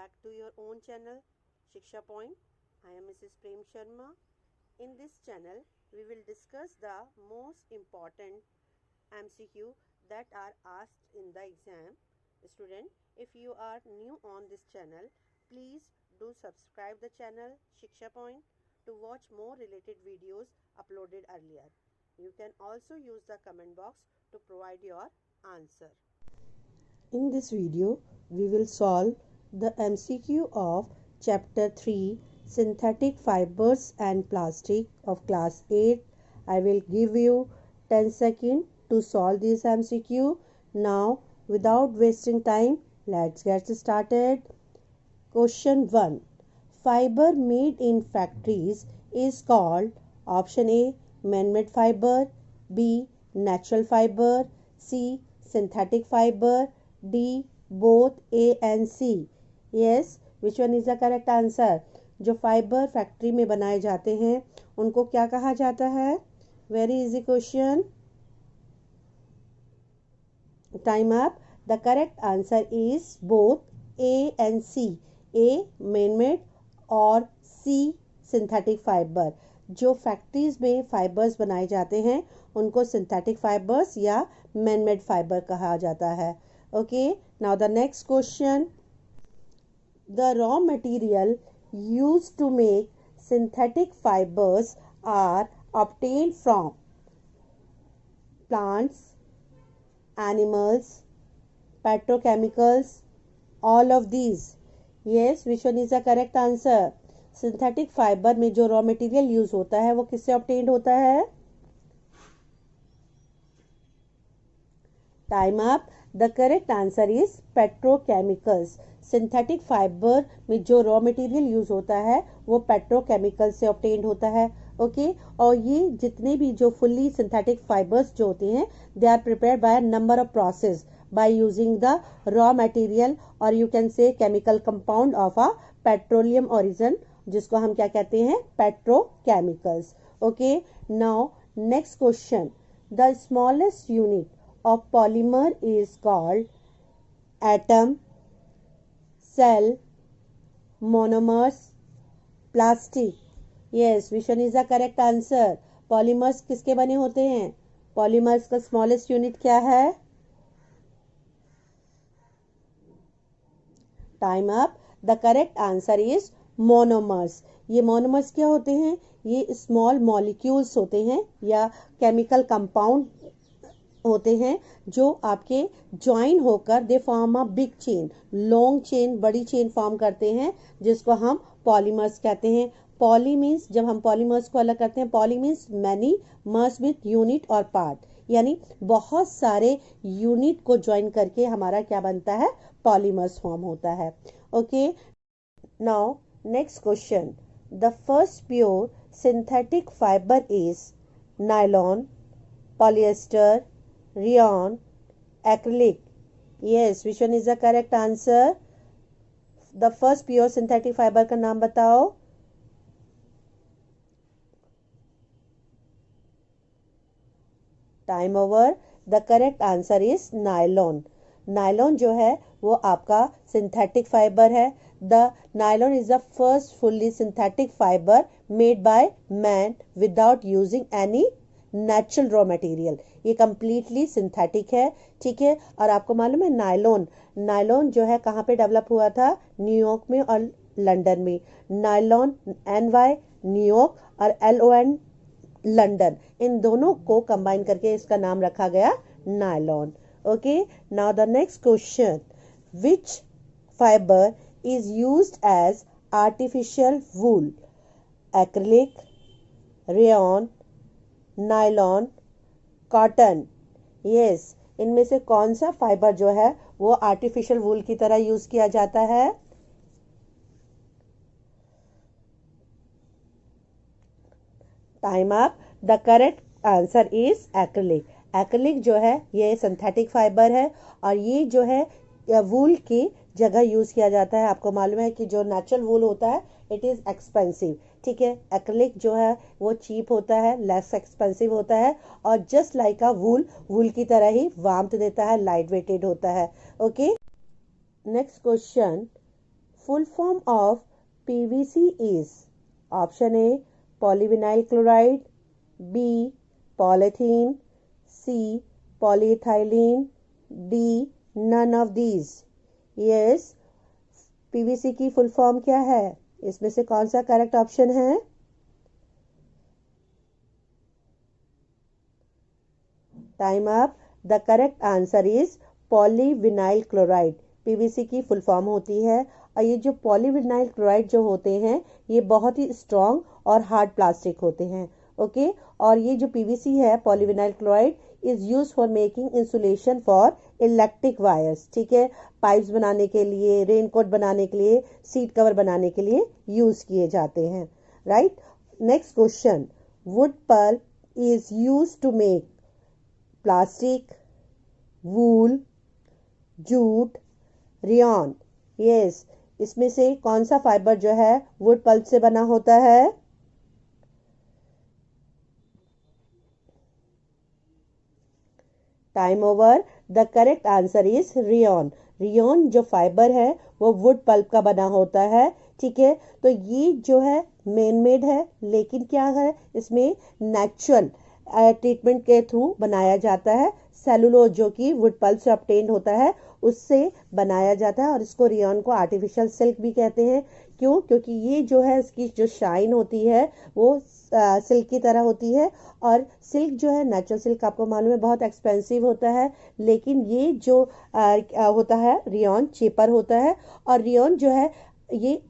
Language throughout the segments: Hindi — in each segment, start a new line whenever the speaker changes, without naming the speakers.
back to your own channel Shiksha Point. I am Mrs. Prem Sharma. In this channel we will discuss the most important MCQ that are asked in the exam. Student, if you are new on this channel, please do subscribe the channel Shiksha Point to watch more related videos uploaded earlier. You can also use the comment box to provide your answer. In this video, we will solve the MCQ of Chapter 3 Synthetic Fibers and Plastic of Class 8. I will give you 10 seconds to solve this MCQ. Now, without wasting time, let's get started. Question 1. Fiber made in factories is called option A. Man-made fiber, B. Natural fiber, C. Synthetic fiber, D. Both A and C. Yes, which one is the correct answer? जो फाइबर फैक्ट्री में बनाए जाते हैं उनको क्या कहा जाता है? Very easy question. Time up. The correct answer is both A and C. A man-made और सी सिंथेटिक फाइबर. जो फैक्ट्रीज में फाइबर्स बनाए जाते हैं उनको सिंथेटिक फाइबर्स या मैन-मेड फाइबर कहा जाता है. Okay, now the next question. The raw material used to make synthetic fibers are obtained from plants, animals, petrochemicals, all of these. Yes, which one is the correct answer? Synthetic fiber में जो raw material use होता है वो किससे obtained होता है? Time up. The correct answer is petrochemicals. Synthetic fibre में जो रॉ मटेरियल यूज होता है वो पेट्रोकेमिकल से ऑब्टेन्ड होता है. ओके, और ये जितने भी जो फुल्ली सिंथेटिक फाइबर्स जो होते हैं they are prepared by number of process by using the raw material और you can say chemical compound of a petroleum origin, जिसको हम क्या कहते हैं? Petrochemicals. Okay, now next question. The smallest unit of polymer is called atom, cell, monomers, plastic. Yes, which one is the correct answer? Polymers किसके बने होते हैं? Polymers का smallest unit क्या है? Time up. The correct answer is monomers. ये monomers क्या होते हैं? ये small molecules होते हैं या chemical compound होते हैं जो आपके ज्वाइन होकर दे form a big chain, long chain, बड़ी चेन फॉर्म करते हैं जिसको हम पॉलीमर्स कहते हैं. पॉली मीन्स जब हम पॉलीमर्स को अलग करते हैं, poly means many, MERS with unit और पार्ट, यानी बहुत सारे यूनिट को ज्वाइन करके हमारा क्या बनता है? पॉलीमर्स फॉर्म होता है. Okay, now next question. The first pure synthetic fibre is nylon, polyester, rayon, acrylic. Yes, which one is the correct answer? The first pure synthetic fiber का नाम बताओ. Time over. The correct answer is nylon. Nylon जो है वो आपका synthetic fiber है. The nylon is the first fully synthetic fiber made by man without using any natural raw material. ये कम्प्लीटली सिंथेटिक है. ठीक है, और आपको मालूम है नायलॉन जो है कहाँ पे डेवलप हुआ था? न्यूयॉर्क में और लंदन में. नायलॉन NY न्यूयॉर्क और LON लंदन, इन दोनों को कंबाइन करके इसका नाम रखा गया nylon. Okay, now the next question. Which fibre is used as artificial wool? Acrylic, rayon, nylon, cotton. Yes, इनमें से कौन सा फाइबर जो है वो आर्टिफिशियल वूल की तरह यूज किया जाता है? Time up. The correct answer is acrylic. Acrylic जो है ये सिंथेटिक फाइबर है और ये जो है वूल की जगह यूज किया जाता है. आपको मालूम है कि जो नेचुरल वूल होता है इट इज एक्सपेंसिव. ठीक है, एक्रिलिक जो है वो चीप होता है, लेस एक्सपेंसिव होता है और जस्ट लाइक अ वूल की तरह ही वार्मथ देता है, लाइट वेटेड होता है. Okay, next question. full form of PVC is option A polyvinyl chloride, B polythene, C polyethylene, D none of these. Yes, PVC की फुल फॉर्म क्या है? इसमें से कौन सा करेक्ट ऑप्शन है? Time up. The correct answer is polyvinyl chloride. PVC की फुल फॉर्म होती है और ये जो पॉलीविनाइल क्लोराइड जो होते हैं ये बहुत ही स्ट्रॉन्ग और हार्ड प्लास्टिक होते हैं. ओके और ये जो पीवीसी है polyvinyl chloride is use for making insulation for electric wires. ठीक है, पाइप्स बनाने के लिए, रेनकोट बनाने के लिए, सीट कवर बनाने के लिए यूज किए जाते हैं. Right. Next question. Wood pulp is use to make plastic, wool, jute, rayon. Yes, इसमें से कौन सा फाइबर जो है वुड पल्प से बना होता है? Time over. The correct answer is rayon. Rayon जो फाइबर है वो वुड पल्प का बना होता है. ठीक है, तो ये जो है मैन मेड है लेकिन क्या है इसमें नेचुरल ट्रीटमेंट के थ्रू बनाया जाता है. सेलुलोज जो कि वुड पल्प से ऑब्टेन होता है उससे बनाया जाता है और इसको रेयॉन को आर्टिफिशियल सिल्क भी कहते हैं. क्यों? क्योंकि ये जो है इसकी जो शाइन होती है वो सिल्क की तरह होती है और सिल्क जो है नेचुरल सिल्क आपको मालूम है बहुत एक्सपेंसिव होता है लेकिन ये जो होता है रेयॉन चीपर होता है और रेयॉन जो है ये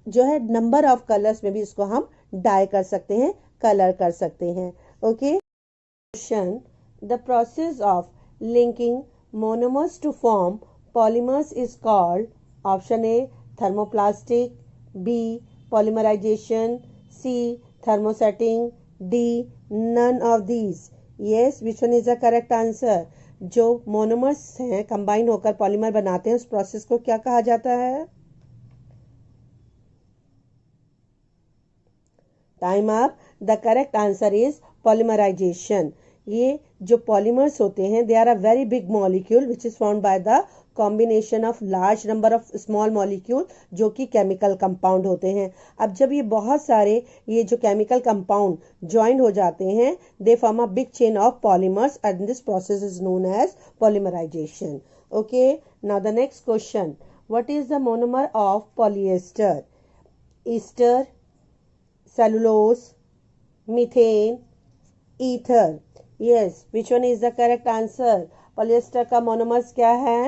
जो है नंबर ऑफ कलर्स में भी इसको हम डाई कर सकते हैं, कलर कर सकते हैं. Okay. Question. The process of linking monomers to form polymers is called option A thermoplastic, B polymerization, C thermosetting, D none of these. Yes, which one is the correct answer? जो मोनोमर्स हैं कंबाइन होकर पॉलीमर बनाते हैं उस प्रोसेस को क्या कहा जाता है? Time up. The correct answer is polymerisation. ये जो पॉलीमर्स होते हैं they are a very big molecule which is found by the combination of large number of small molecule जो कि केमिकल कंपाउंड होते हैं. अब जब ये बहुत सारे ये जो केमिकल कंपाउंड ज्वाइन हो जाते हैं they form a big chain of polymers and this process is known as polymerisation. Okay. Now the next question. What is the monomer of polyester? Ester, cellulose, methane, ether. Yes, which one is the correct answer? Polyester का मोनोमर्स क्या है?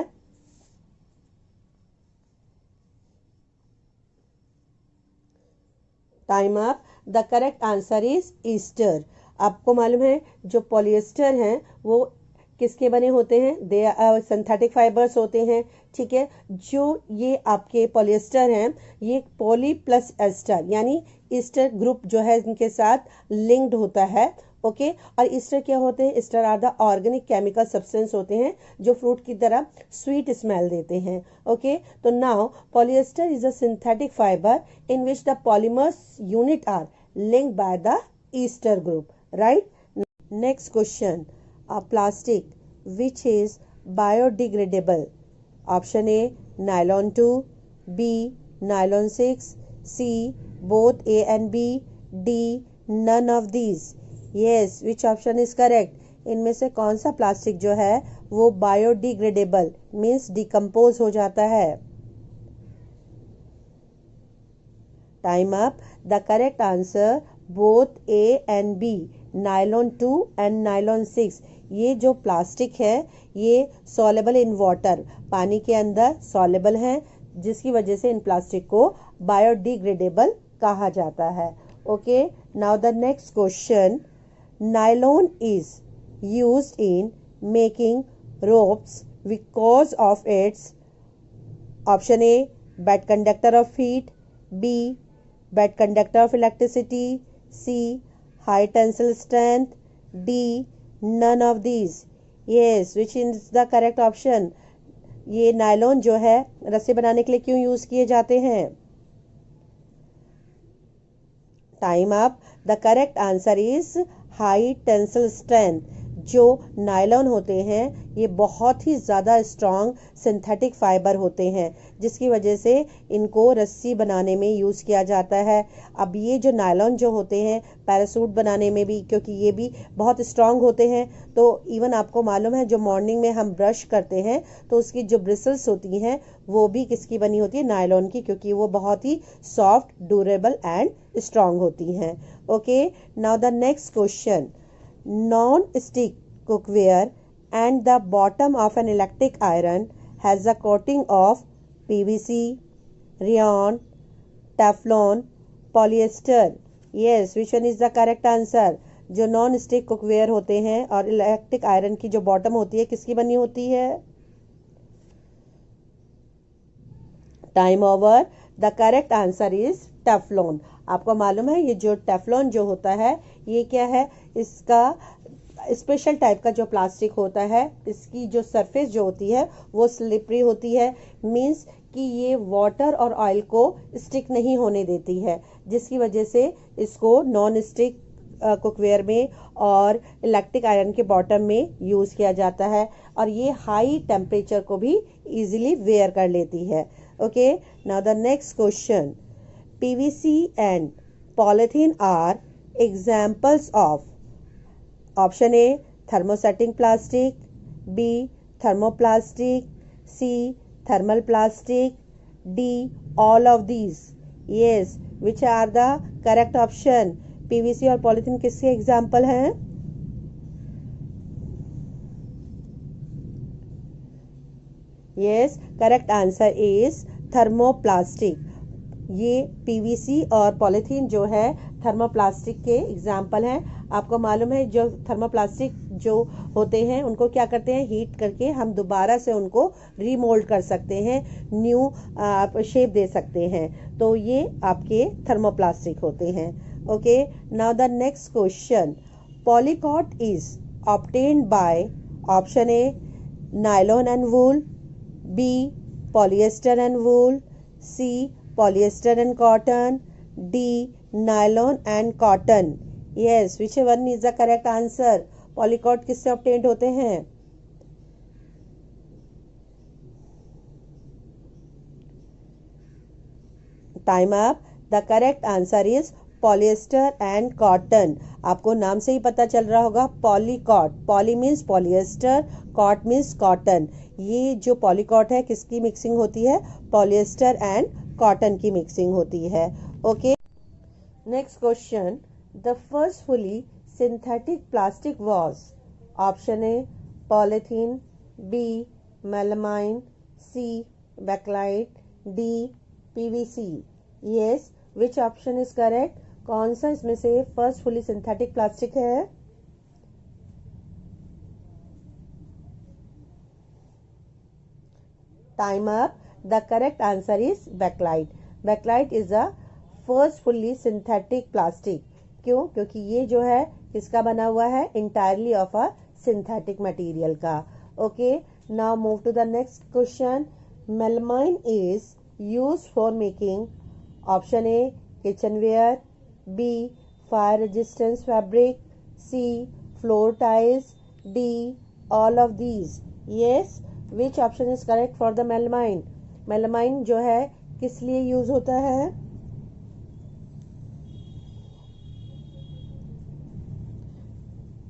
Time up. The correct answer is Easter. आपको मालूम है जो पॉलिएस्टर हैं वो किसके बने होते हैं? दे सिंथेटिक फाइबर्स होते हैं. ठीक है, जो ये आपके पॉलिएस्टर हैं ये पॉली प्लस एस्टर यानी ईस्टर ग्रुप जो है इनके साथ लिंक्ड होता है. ओके और ईस्टर क्या होते हैं? Ester are the organic chemical substance होते हैं जो फ्रूट की तरह स्वीट स्मेल देते हैं. ओके तो now polyester is a synthetic fibre in which the polymers unit are linked by the ester group. Right. Next question. A plastic which is biodegradable. Option A nylon 2, B nylon 6, C both A and B, D none of these. Yes, which option is correct? इनमें से कौन सा प्लास्टिक जो है वो बायोडिग्रेडेबल मीन्स डिकम्पोज हो जाता है? Time up. The correct answer both A and B, nylon 2 and nylon 6. ये जो प्लास्टिक है ये सॉलेबल इन वाटर पानी के अंदर सॉलेबल है जिसकी वजह से इन प्लास्टिक को बायोडिग्रेडेबल कहा जाता है. Okay. Now the next question. Nylon is used in making ropes because of its option A bad conductor of heat, B bad conductor of electricity, C high tensile strength, D none of these. Yes, which is the correct option? ये नायलॉन जो है रस्सी बनाने के लिए क्यों यूज किए जाते हैं? Time up. The correct answer is high tensile strength. जो नायलॉन होते हैं ये बहुत ही ज़्यादा स्ट्रॉन्ग सिंथेटिक फाइबर होते हैं, जिसकी वजह से इनको रस्सी बनाने में यूज़ किया जाता है। अब ये जो नायलॉन जो होते हैं पैरासूट बनाने में भी, क्योंकि ये भी बहुत स्ट्रॉन्ग होते हैं, तो इवन आपको मालूम है जो मॉर्निंग में हम ब्रश करते हैं तो उसकी जो ब्रिसल्स होती हैं वो भी किसकी बनी होती है, नायलॉन की, क्योंकि वो बहुत ही सॉफ्ट, ड्यूरेबल एंड स्ट्रॉन्ग होती हैं। Okay, now the next question, non-stick cookware and the bottom of an electric iron has a coating of PVC, rayon, Teflon, polyester. Yes, which one is the correct answer? जो नॉन स्टिक कुकवेयर होते हैं और इलेक्ट्रिक आयरन की जो बॉटम होती है किसकी बनी होती है? Time over. The correct answer is Teflon. आपको मालूम है ये जो टेफ्लॉन जो होता है ये क्या है, इसका स्पेशल टाइप का जो प्लास्टिक होता है, इसकी जो सरफेस जो होती है वो स्लिपरी होती है, मींस कि ये वाटर और ऑयल को स्टिक नहीं होने देती है, जिसकी वजह से इसको नॉन स्टिक कुकवेयर में और इलेक्ट्रिक आयरन के बॉटम में यूज़ किया जाता है, और ये हाई टेम्परेचर को भी इजीली वेयर कर लेती है। Okay, now the next question, PVC and polythene are examples of option A thermosetting plastic, B thermoplastic, C thermal plastic, D all of these. Yes, which are the correct option? PVC और पॉलीथीन किसके एग्जाम्पल हैं? Yes, correct answer is thermoplastic. ये पीवीसी और पॉलीथीन जो है थर्मोप्लास्टिक के एग्जाम्पल हैं। आपको मालूम है जो थर्मोप्लास्टिक जो होते हैं उनको क्या करते हैं, हीट करके हम दोबारा से उनको रीमोल्ड कर सकते हैं, न्यू शेप दे सकते हैं, तो ये आपके थर्मोप्लास्टिक होते हैं। Okay, now the next question, polycot is obtained by option A nylon and wool, B polyester and wool, C polyester and cotton, D nylon and cotton. Yes, which one is the correct answer? Polycot किससे obtained होते हैं? Time up. The correct answer is polyester and cotton. आपको नाम से ही पता चल रहा होगा, polycot, poly means polyester, cot means cotton. ये जो पॉलीकॉट है किसकी मिक्सिंग होती है, पॉलिएस्टर एंड कॉटन की मिक्सिंग होती है। Okay, next question, the first fully synthetic plastic was option A polythene, B melamine, C bakelite, D PVC. Yes, which option is correct? कौन सा इसमें से फर्स्ट फुली सिंथेटिक प्लास्टिक है? Time up. The correct answer is bakelite. Bakelite is the first fully synthetic plastic. क्यों? क्योंकि ये जो है किसका बना हुआ है, entirely of a synthetic material का। Okay, now move to the next question. Melamine is used for making option A kitchenware, B fire resistance fabric, C floor tiles, D all of these. Yes, which option is correct for the melamine? Melamine जो है किस लिए यूज होता है?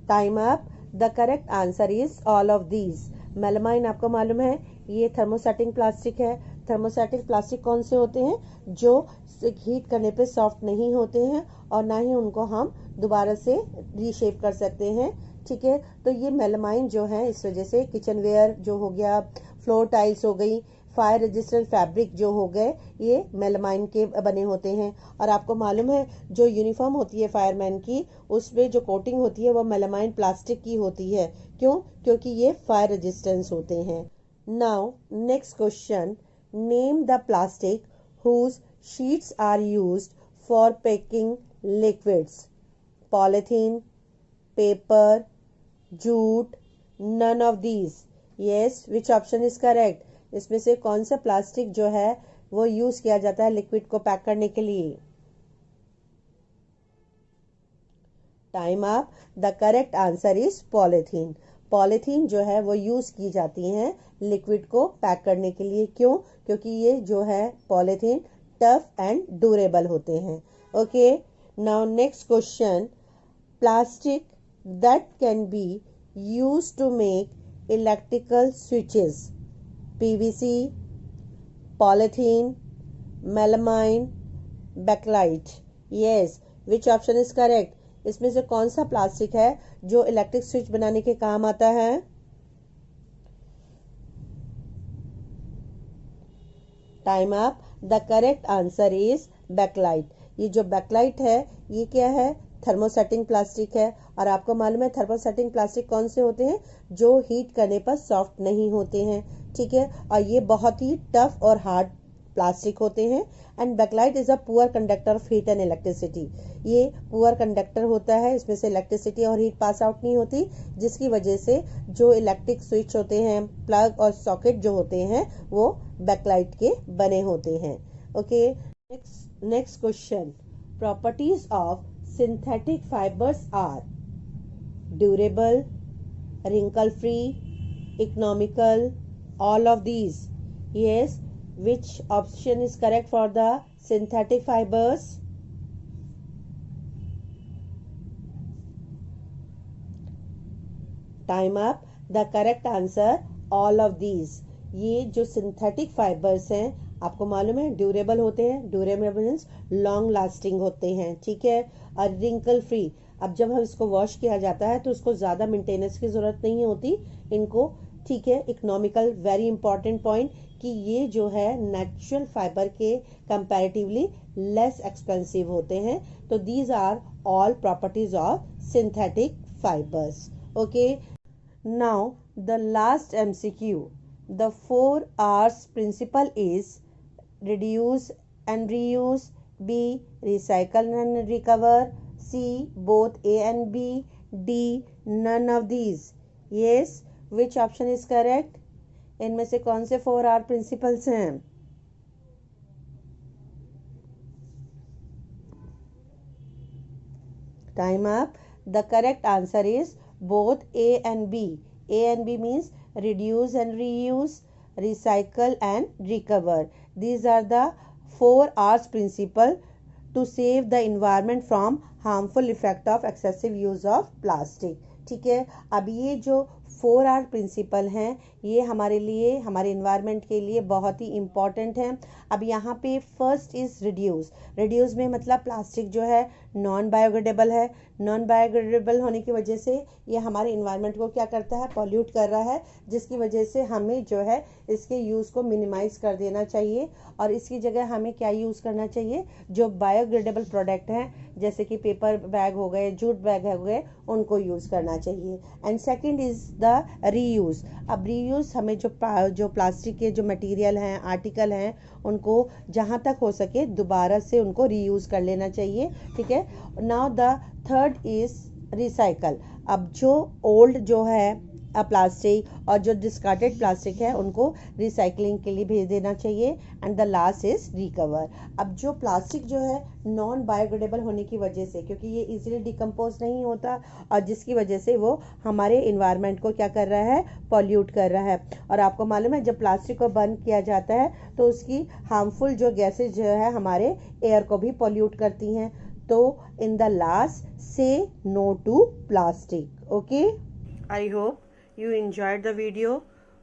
Time up. The correct answer is all of these. Melamine आपको मालूम है ये थर्मोसेटिंग प्लास्टिक है। थर्मोसेटिंग प्लास्टिक कौन से होते हैं, जो हीट करने पे सॉफ्ट नहीं होते हैं और ना ही उनको हम दोबारा से रीशेप कर सकते हैं। ठीक है, तो ये मेलामाइन जो है इस वजह से किचनवेयर जो हो गया, फ्लोर टाइल्स हो गई, फायर रेजिस्टेंट फैब्रिक जो हो गए, ये मेलामाइन के बने होते हैं। और आपको मालूम है जो यूनिफॉर्म होती है फायरमैन की, उसमें जो कोटिंग होती है वो मेलामाइन प्लास्टिक की होती है। क्यों? क्योंकि ये फायर रेजिस्टेंस होते हैं। Now next question, name the plastic whose sheets are used for packing liquids, polythene, paper, jute, none of these. Yes, which option is correct? इसमें से कौन सा प्लास्टिक जो है वो यूज किया जाता है लिक्विड को पैक करने के लिए? Time up. The correct answer is polythene. Polythene जो है वो यूज की जाती हैं लिक्विड को पैक करने के लिए। क्यों? क्योंकि ये जो है पॉलीथीन टफ एंड ड्यूरेबल होते हैं। Okay, now next question, plastic that can be use to make electrical switches, PVC, polythene, melamine, Bakelite. Yes, which option is correct? इसमें से कौन सा प्लास्टिक है जो इलेक्ट्रिक स्विच बनाने के काम आता है? Time up. The correct answer is Bakelite. ये जो बैकलाइट है ये क्या है? थर्मोसेटिंग प्लास्टिक है। और आपको मालूम है थर्मोसेटिंग प्लास्टिक कौन से होते हैं? जो हीट करने पर सॉफ्ट नहीं होते हैं, ठीक है, और ये बहुत ही टफ और हार्ड प्लास्टिक होते हैं। And Bakelite is a poor conductor of heat and electricity. ये पुअर कंडक्टर होता है, इसमें से इलेक्ट्रिसिटी और हीट पास आउट नहीं होती, जिसकी वजह से जो इलेक्ट्रिक स्विच होते हैं, प्लग और सॉकेट जो होते हैं वो बैकलाइट के बने होते हैं। Okay, next question, properties of synthetic fibres are durable, wrinkle free, economical, all of these. Yes, which option is correct for the synthetic fibers? Time up. The correct answer, all of these. ये जो सिंथेटिक फाइबर्स हैं आपको मालूम है ड्यूरेबल होते हैं। ड्यूरेबल मीन्स लॉन्ग लास्टिंग होते हैं, ठीक है, और रिंकल फ्री। अब जब हम इसको वॉश किया जाता है तो उसको ज़्यादा मेंटेनेंस की ज़रूरत नहीं होती इनको, ठीक है। इकोनॉमिकल, वेरी इंपॉर्टेंट पॉइंट कि ये जो है नेचुरल फाइबर के कंपैरेटिवली लेस एक्सपेंसिव होते हैं। तो these are all properties of synthetic fibres. Okay, now the last MCQ, the 4 R's principle is reduce and reuse, B recycle and recover, C both A and B, D none of these. Yes, which option is correct? इनमें से कौन से 4 R principles हैं? Time up. The correct answer is both A and B. A and B means reduce and reuse, recycle and recover. These are the 4 R's principle to save the environment from harmful effect of excessive use of plastic. ठीक है, अब ये जो 4 R प्रिंसिपल हैं ये हमारे लिए, हमारे इन्वायरमेंट के लिए बहुत ही इम्पॉर्टेंट है। अब यहाँ पे फर्स्ट इज़ रिड्यूस। रिड्यूस में मतलब प्लास्टिक जो है नॉन बायोडिग्रेडेबल है। नॉन बायोडिग्रेडेबल होने की वजह से ये हमारे इन्वायरमेंट को क्या करता है? पॉल्यूट कर रहा है, जिसकी वजह से हमें जो है इसके यूज़ को मिनिमाइज़ कर देना चाहिए और इसकी जगह हमें क्या यूज़ करना चाहिए? जो बायोडिग्रेडेबल प्रोडक्ट हैं जैसे कि पेपर बैग हो गए, जूट बैग हो गए, उनको यूज़ करना चाहिए। And second is the reuse. अब रीयूज़ हमें जो प्लास्टिक के जो मटेरियल हैं, आर्टिकल हैं, उनको जहाँ तक हो सके दोबारा से उनको रीयूज़ कर लेना चाहिए, ठीक है। Now the third is recycle. अब जो ओल्ड जो है प्लास्टिक और जो डिस्कार्डेड प्लास्टिक है उनको रिसाइकलिंग के लिए भेज देना चाहिए। And the last is recover. अब जो प्लास्टिक जो है नॉन बायोडिग्रेडेबल होने की वजह से, क्योंकि ये इजीली डिकम्पोज नहीं होता और जिसकी वजह से वो हमारे इन्वायरमेंट को क्या कर रहा है? पॉल्यूट कर रहा है। और आपको मालूम है जब प्लास्टिक को बर्न किया जाता है तो उसकी हार्मफुल जो गैसेज जो है हमारे एयर को भी पॉल्यूट करती हैं। तो in the last say no to plastic. Okay, I hope you enjoyed the video.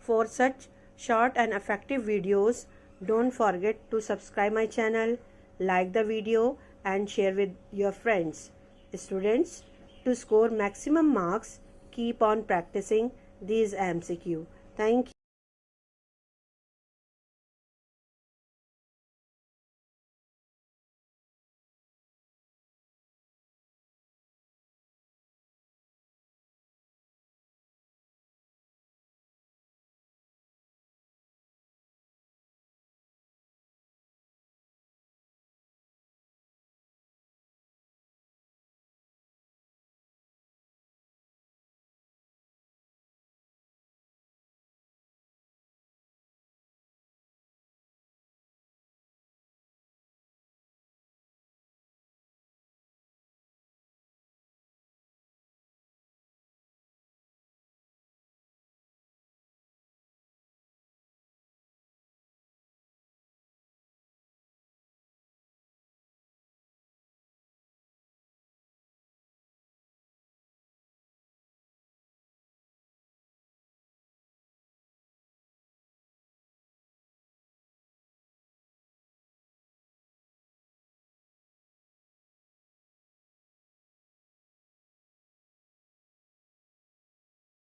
For such short and effective videos, don't forget to subscribe my channel, like the video and share with your friends. Students, to score maximum marks, keep on practicing these MCQ. Thank you.